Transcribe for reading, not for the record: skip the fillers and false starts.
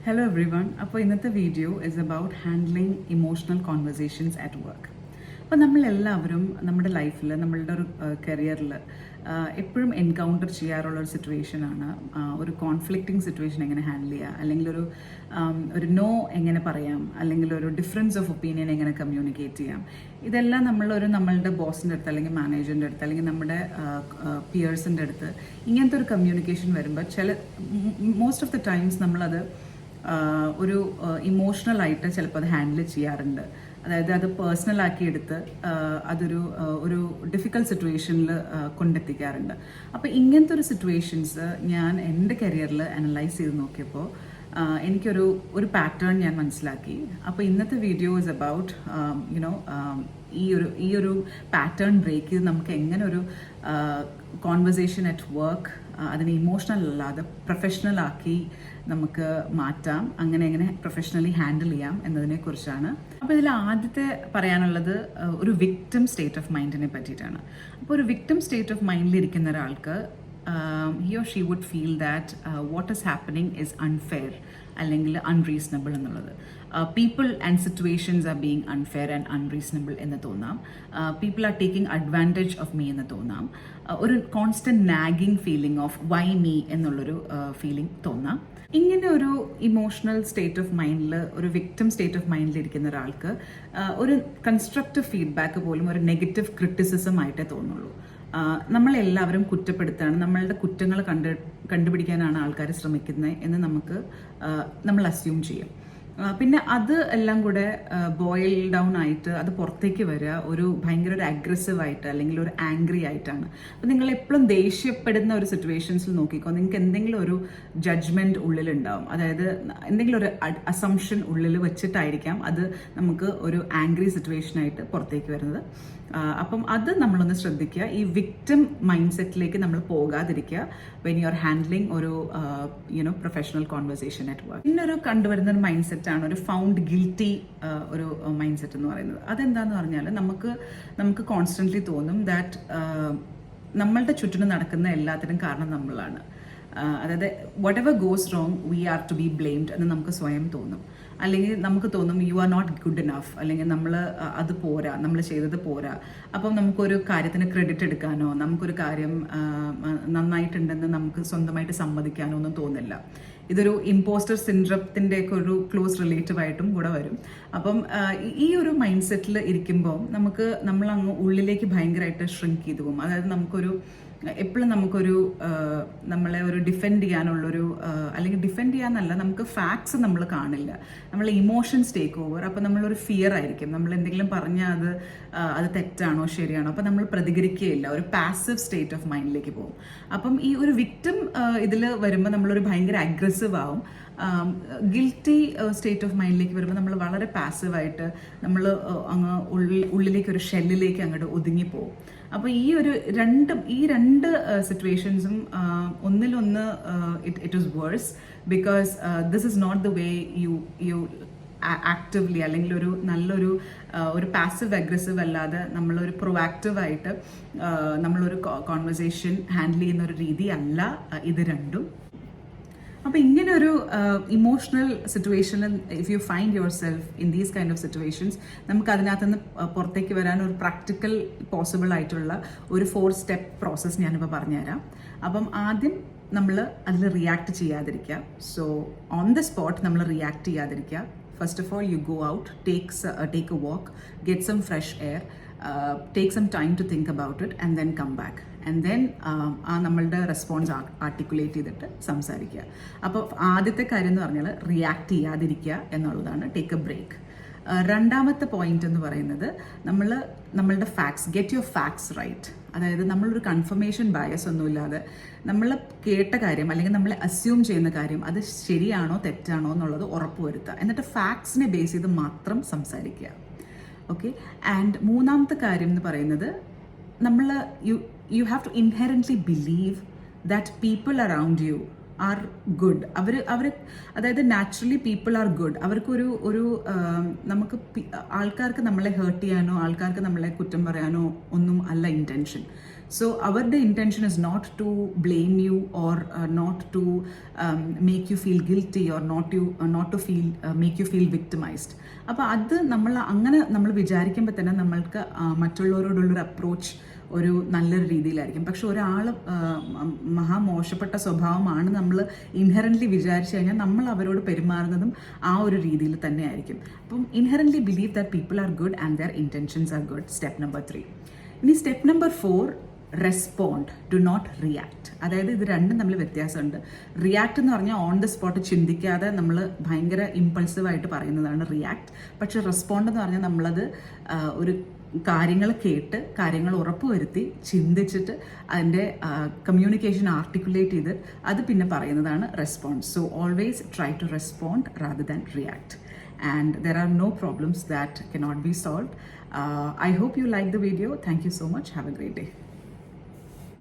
Hello everyone. അപ്പോൾ ഇന്നത്തെ video is about handling emotional conversations at work. അപ്പോൾ നമ്മളെല്ലാവരും നമ്മുടെ ലൈഫിൽ നമ്മളുടെ ഒരു കരിയറിൽ എപ്പോഴും എൻകൗണ്ടർ ചെയ്യാറുള്ള ഒരു സിറ്റുവേഷനാണ് ഒരു കോൺഫ്ലിക്റ്റിംഗ് സിറ്റുവേഷൻ എങ്ങനെ ഹാൻഡിൽ ചെയ്യുക, അല്ലെങ്കിൽ ഒരു നോ എങ്ങനെ പറയാം, അല്ലെങ്കിൽ ഒരു ഡിഫറൻസ് ഓഫ് ഒപ്പീനിയൻ എങ്ങനെ കമ്മ്യൂണിക്കേറ്റ് ചെയ്യാം. ഇതെല്ലാം നമ്മളുടെ ബോസിൻ്റെ അടുത്ത് അല്ലെങ്കിൽ മാനേജറിൻ്റെ അടുത്ത് അല്ലെങ്കിൽ നമ്മുടെ പിയേഴ്സിൻ്റെ അടുത്ത് ഇങ്ങനത്തെ ഒരു കമ്മ്യൂണിക്കേഷൻ വരുമ്പോൾ മോസ്റ്റ് ഓഫ് ദ ടൈംസ് നമ്മളത് ഒരു ഇമോഷണലായിട്ട് ചിലപ്പോൾ അത് ഹാൻഡിൽ ചെയ്യാറുണ്ട്. അതായത് അത് പേഴ്സണലാക്കി എടുത്ത് ഒരു ഡിഫിക്കൽട്ട് സിറ്റുവേഷനിൽ കൊണ്ടെത്തിക്കാറുണ്ട്. അപ്പോൾ ഇങ്ങനത്തെ ഒരു സിറ്റുവേഷൻസ് ഞാൻ എൻ്റെ കരിയറിൽ അനലൈസ് ചെയ്ത് നോക്കിയപ്പോൾ എനിക്കൊരു പാറ്റേൺ ഞാൻ മനസ്സിലാക്കി. അപ്പോൾ ഇന്നത്തെ വീഡിയോ ഇസ് അബൌട്ട് ഈ ഒരു പാറ്റേൺ ബ്രേക്ക് ചെയ്ത് നമുക്ക് എങ്ങനെ ഒരു കോൺവെർസേഷൻ അറ്റ് വർക്ക് അതിനെ ഇമോഷണൽ അല്ലാതെ പ്രൊഫഷണൽ ആക്കി നമുക്ക് മാറ്റാം, എങ്ങനെ പ്രൊഫഷണലി ഹാൻഡിൽ ചെയ്യാം എന്നതിനെക്കുറിച്ചാണ്. അപ്പോൾ ഇതിൽ ആദ്യത്തെ പറയാനുള്ളത് ഒരു വിക്ടിം സ്റ്റേറ്റ് ഓഫ് മൈൻഡിനെ പറ്റിയിട്ടാണ്. അപ്പോൾ ഒരു വിക്ടിം സ്റ്റേറ്റ് ഓഫ് മൈൻഡിൽ ഇരിക്കുന്ന ഒരാൾക്ക് he or she would feel that what is happening is unfair അല്ലെങ്കിൽ അൺറീസണബിൾ എന്നുള്ളത്. People and situations are being unfair and unreasonable എന്ന് തോന്നാം. People are taking advantage of me എന്ന് തോന്നാം. ഒരു constant nagging feeling of Y me എന്നുള്ളൊരു feeling തോന്നാം. ഇങ്ങനെ ഒരു ഇമോഷണൽ സ്റ്റേറ്റ് ഓഫ് മൈൻഡിൽ, ഒരു വിക്ടിം സ്റ്റേറ്റ് ഓഫ് മൈൻഡിൽ ഇരിക്കുന്ന ഒരാൾക്ക് ഒരു കൺസ്ട്രക്റ്റീവ് ഫീഡ്ബാക്ക് പോലും ഒരു നെഗറ്റീവ് ക്രിറ്റിസിസം ആയിട്ടേ തോന്നുള്ളൂ. നമ്മളെല്ലാവരും കുറ്റപ്പെടുത്താണ്, നമ്മളുടെ കുറ്റങ്ങൾ കണ്ടുപിടിക്കാനാണ് ആൾക്കാർ ശ്രമിക്കുന്നത് എന്ന് നമ്മൾ അസ്യൂം ചെയ്യും. പിന്നെ അത് എല്ലാം കൂടെ ബോയിൽ ഡൗൺ ആയിട്ട് അത് പുറത്തേക്ക് വരിക ഭയങ്കര ഒരു അഗ്രസീവ് ആയിട്ട് അല്ലെങ്കിൽ ഒരു ആംഗ്രി ആയിട്ടാണ്. അപ്പം നിങ്ങൾ എപ്പോഴും ദേഷ്യപ്പെടുന്ന ഒരു സിറ്റുവേഷൻസിൽ നോക്കിക്കോ, നിങ്ങൾക്ക് എന്തെങ്കിലും ഒരു ജഡ്ജ്മെന്റ് ഉള്ളിലുണ്ടാവും. അതായത് എന്തെങ്കിലും ഒരു അസംഷൻ ഉള്ളിൽ വെച്ചിട്ടായിരിക്കാം അത് നമുക്ക് ഒരു ആംഗ്രി സിറ്റുവേഷനായിട്ട് പുറത്തേക്ക് വരുന്നത്. അപ്പം അത് നമ്മളൊന്ന് ശ്രദ്ധിക്കുക. ഈ വിക്ടിം മൈൻഡ് സെറ്റിലേക്ക് നമ്മൾ പോകാതിരിക്കുക വെൻ യു ആർ ഹാൻഡ്ലിങ് ഒരു പ്രൊഫഷണൽ കോൺവെർസേഷൻ അറ്റ് വർക്ക്. പിന്നൊരു കണ്ടുവരുന്ന ഒരു മൈൻഡ് സെറ്റാണ് ഒരു ഫൗണ്ട് ഗിൽറ്റി ഒരു മൈൻഡ് സെറ്റ് എന്ന് പറയുന്നത്. അതെന്താന്ന് പറഞ്ഞാൽ നമുക്ക് കോൺസ്റ്റന്റ്ലി തോന്നും ദാറ്റ് നമ്മളുടെ ചുറ്റിനും നടക്കുന്ന എല്ലാത്തിനും കാരണം നമ്മളാണ്. അതായത് whatever goes wrong we are to be blamed എന്ന് നമുക്ക് സ്വയം തോന്നും. അല്ലെങ്കിൽ നമുക്ക് തോന്നും you are not good enough, അല്ലെങ്കിൽ അത് പോരാ, നമ്മൾ ചെയ്തത് പോരാ. അപ്പം നമുക്കൊരു കാര്യത്തിന് ക്രെഡിറ്റ് എടുക്കാനോ നമുക്കൊരു കാര്യം നന്നായിട്ടുണ്ടെന്ന് നമുക്ക് സ്വന്തമായിട്ട് സമ്മതിക്കാനോ ഒന്നും തോന്നില്ല. ഇതൊരു ഇമ്പോസ്റ്റർ സിൻഡ്രത്തിൻ്റെ ഒക്കെ ഒരു ക്ലോസ് റിലേറ്റീവ് ആയിട്ടും കൂടെ വരും. അപ്പം ഈ ഒരു മൈൻഡ് സെറ്റിൽ ഇരിക്കുമ്പോൾ നമ്മളങ്ങ് ഉള്ളിലേക്ക് ഭയങ്കരമായിട്ട് ഷ്രിങ്ക് ചെയ്തു പോകും. അതായത് എപ്പോഴും നമ്മളെ ഒരു ഡിഫെൻഡ് ചെയ്യാനുള്ളൊരു അല്ലെങ്കിൽ ഡിഫെൻഡ് ചെയ്യാന്നല്ല, നമുക്ക് ഫാക്ട്സ് നമ്മൾ കാണില്ല, നമ്മളെ ഇമോഷൻസ് ടേക്ക് ഓവർ. അപ്പം നമ്മളൊരു ഫിയർ ആയിരിക്കും, നമ്മൾ എന്തെങ്കിലും പറഞ്ഞാൽ അത് തെറ്റാണോ ശരിയാണോ, അപ്പം നമ്മൾ പ്രതികരിക്കുകയില്ല, ഒരു പാസീവ് സ്റ്റേറ്റ് ഓഫ് മൈൻഡിലേക്ക് പോകും. അപ്പം ഈ ഒരു വിക്ടിം ഇതിൽ വരുമ്പോൾ നമ്മളൊരു ഭയങ്കര അഗ്രസീവ് ആവും. ഗിൽറ്റി സ്റ്റേറ്റ് ഓഫ് മൈൻഡിലേക്ക് വരുമ്പോൾ നമ്മൾ വളരെ പാസീവായിട്ട് നമ്മൾ അങ്ങ് ഉള്ളിലേക്ക് ഒരു ഷെല്ലിലേക്ക് അങ്ങോട്ട് ഒതുങ്ങിപ്പോവും. അപ്പോൾ ഈ രണ്ട് സിറ്റുവേഷൻസും ഒന്നിലൊന്ന് it is worse because this is not the way you actively അല്ലെങ്കിൽ ഒരു പാസീവ് അഗ്രസീവ് അല്ലാതെ നമ്മളൊരു പ്രൊആക്റ്റീവായിട്ട് നമ്മളൊരു കോൺവെർസേഷൻ ഹാൻഡിൽ ചെയ്യുന്ന ഒരു രീതി അല്ല ഇത് രണ്ടും. അപ്പോൾ ഇങ്ങനെ ഒരു ഇമോഷണൽ സിറ്റുവേഷനിൽ if you find your self in these kind of situations, നമുക്ക് അതിനകത്ത് നിന്ന് പുറത്തേക്ക് വരാൻ ഒരു പ്രാക്ടിക്കൽ പോസിബിൾ ആയിട്ടുള്ള ഒരു 4 സ്റ്റെപ്പ് പ്രോസസ്സ് ഞാനിപ്പോൾ പറഞ്ഞുതരാം. അപ്പം ആദ്യം നമ്മൾ അതിൽ റിയാക്ട് ചെയ്യാതിരിക്കുക. സോ ഓൺ ദ സ്പോട്ട് നമ്മൾ റിയാക്ട് ചെയ്യാതിരിക്കുക. First of all you go out, take a walk, get some fresh air, take some time to think about it and then come back and then നമ്മളുടെ response articulate ചെയ്തിട്ട് സംസാരിക്കുക. അപ്പോൾ ആദ്യത്തെ കാര്യം എന്ന് പറഞ്ഞാൽ റിയാക്ട് ചെയ്യാതിരിക്കുക എന്നുള്ളതാണ്, ടേക്ക് എ ബ്രേക്ക്. രണ്ടാമത്തെ പോയിന്റ് എന്ന് പറയുന്നത് നമ്മളുടെ facts, get your facts right. അതായത് നമ്മളൊരു കൺഫർമേഷൻ ബയസ് ഒന്നുമില്ലാതെ നമ്മൾ കേട്ട കാര്യം അല്ലെങ്കിൽ നമ്മൾ അസ്യൂം ചെയ്യുന്ന കാര്യം അത് ശരിയാണോ തെറ്റാണോ എന്നുള്ളത് ഉറപ്പുവരുത്തുക. എന്നിട്ട് ഫാക്ട്സിനെ ബേസ് ചെയ്ത് മാത്രം സംസാരിക്കുക. ഓക്കെ. ആൻഡ് മൂന്നാമത്തെ കാര്യം എന്ന് പറയുന്നത് you have to inherently believe that people around you are good. അതായത് നാച്ചുറലി പീപ്പിൾ ആർ ഗുഡ്. അവർക്കൊരു നമുക്ക് ആൾക്കാർക്ക് നമ്മളെ ഹേർട്ട് ചെയ്യാനോ ആൾക്കാർക്ക് നമ്മളെ കുറ്റം പറയാനോ ഒന്നും അല്ല ഇൻറ്റൻഷൻ. So അവരുടെ intention is not to blame you or not to make you feel guilty or not to feel make you feel victimized. അപ്പോൾ അത് നമ്മൾ വിചാരിക്കുമ്പോൾ തന്നെ നമ്മൾക്ക് മറ്റുള്ളവരോടുള്ളൊരു അപ്രോച്ച് ഒരു നല്ലൊരു രീതിയിലായിരിക്കും. പക്ഷെ ഒരാൾ മഹാമോശപ്പെട്ട സ്വഭാവമാണ് നമ്മൾ ഇൻഹെറൻ്റ്ലി വിചാരിച്ചു കഴിഞ്ഞാൽ നമ്മൾ അവരോട് പെരുമാറുന്നതും ആ ഒരു രീതിയിൽ തന്നെ ആയിരിക്കും. അപ്പം inherently believe that people are good and their intentions are good. Step number 3. ഇനി step number 4, respond, do not react. അതായത് ഇത് രണ്ടും തമ്മിൽ വ്യത്യാസമുണ്ട്. റിയാക്ട് എന്ന് പറഞ്ഞാൽ ഓൺ ദ സ്പോട്ട് ചിന്തിക്കാതെ നമ്മൾ ഭയങ്കര ഇമ്പൾസീവായിട്ട് പറയുന്നതാണ് റിയാക്ട്. പക്ഷെ റെസ്പോണ്ട് എന്ന് പറഞ്ഞാൽ നമ്മളത് ഒരു കാര്യങ്ങൾ കേട്ട് കാര്യങ്ങൾ ഉറപ്പുവരുത്തി ചിന്തിച്ചിട്ട് അതിൻ്റെ കമ്മ്യൂണിക്കേഷൻ ആർട്ടിക്കുലേറ്റ് ചെയ്ത് അത് പിന്നെ പറയുന്നതാണ് response. So always try to respond rather than react. And there are no problems that cannot be solved. I hope you like the video. Thank you so much. Have a great day.